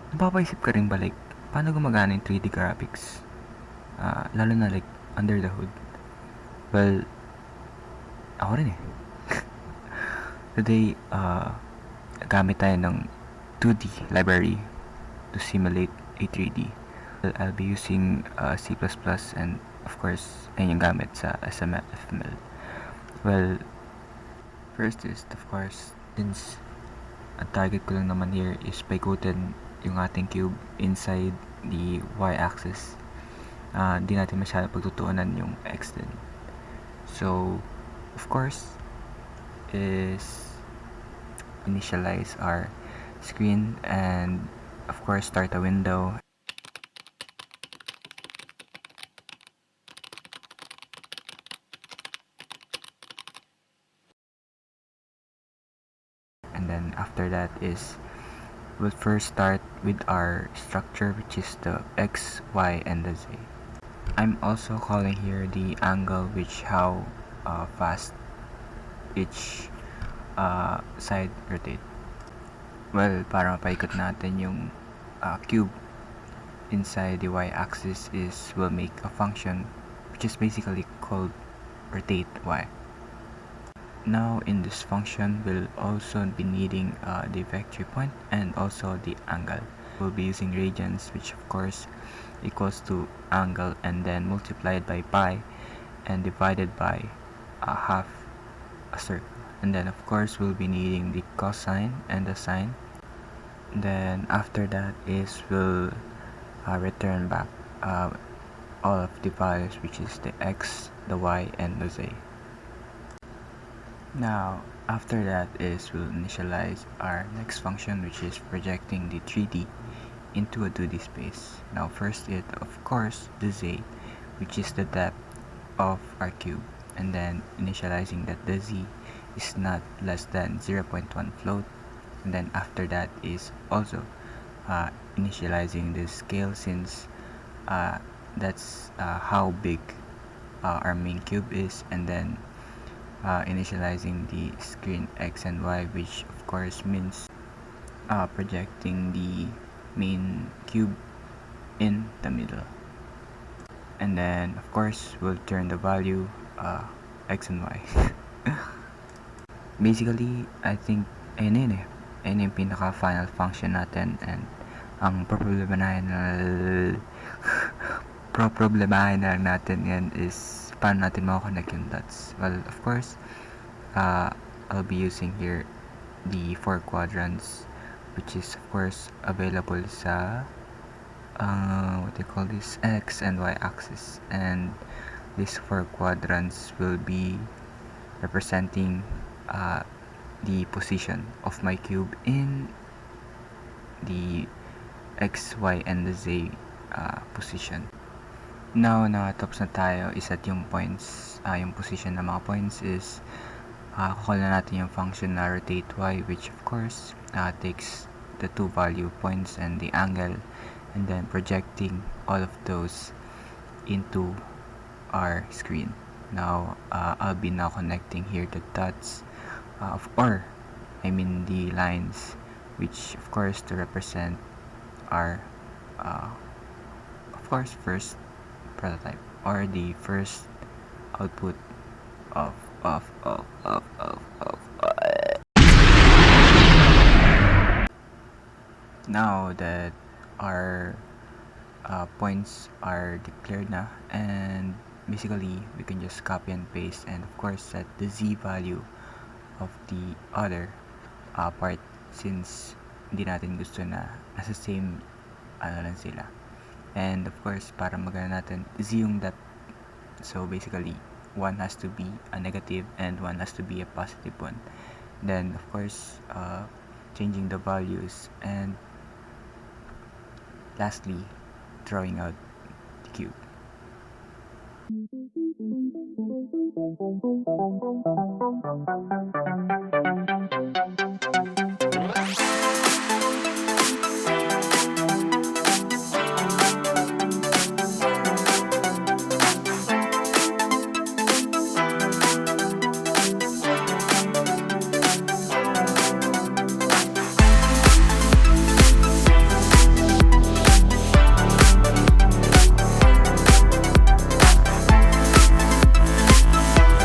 Napapaisip ka rin ba like, paano gumagana yung 3D graphics? Lalo na like, under the hood. Well, ako rin eh. Today, gamit tayo ng 2D library to simulate a 3D. Well, I'll be using C++ and of course, ayun yung gamit sa sfml. Well, first is, of course, since ang target ko lang naman here is paikutin yung ating cube inside the y-axis. Di natin masyado pagtutuunan yung x din. So, of course, is initialize our screen and of course start a window. And then after that is we'll first start with our structure, which is the x, y, and the z. I'm also calling here the angle, which how fast each side rotate. Well, para mapaikot natin yung cube inside the y-axis is we'll make a function which is basically called rotate y. Now in this function we'll also be needing the vector point and also the angle. We'll be using radians, which of course equals to angle and then multiplied by pi and divided by half a circle. And then of course we'll be needing the cosine and the sine. Then after that is we'll return back all of the values, which is the x, the y, and the z. Now after that is we'll initialize our next function, which is projecting the 3D into a 2D space. Now first it of course the z, which is the depth of our cube, and then initializing that the z is not less than 0.1 float, and then after that is also initializing the scale, since that's how big our main cube is, and then initializing the screen x and y, which of course means projecting the main cube in the middle. And then of course we'll turn the value x and y. Basically, I think ayun eh. Ayun yung pinaka final function natin, and ang problemahin na lang natin yan is paano natin makakonect yung dots. Well, of course, I'll be using here the 4 quadrants, which is of course available sa what they call this, x and y axis, and these 4 quadrants will be representing the position of my cube in the x, y, and the z position. Now tapos na tayo iset yung points, yung position ng mga points is kukuha na natin yung function na rotate y, which of course takes the 2 value points and the angle, and then projecting all of those into our screen. Now I'll be now connecting here the dots the lines, which of course to represent our of course first prototype or the first output of now that our points are declared na, and basically we can just copy and paste and of course set the z value of the other part, since hindi natin gusto na nasa same lang sila. And of course para magana natin z yung depth, so basically one has to be a negative and one has to be a positive one. Then of course changing the values, and lastly drawing out the cube.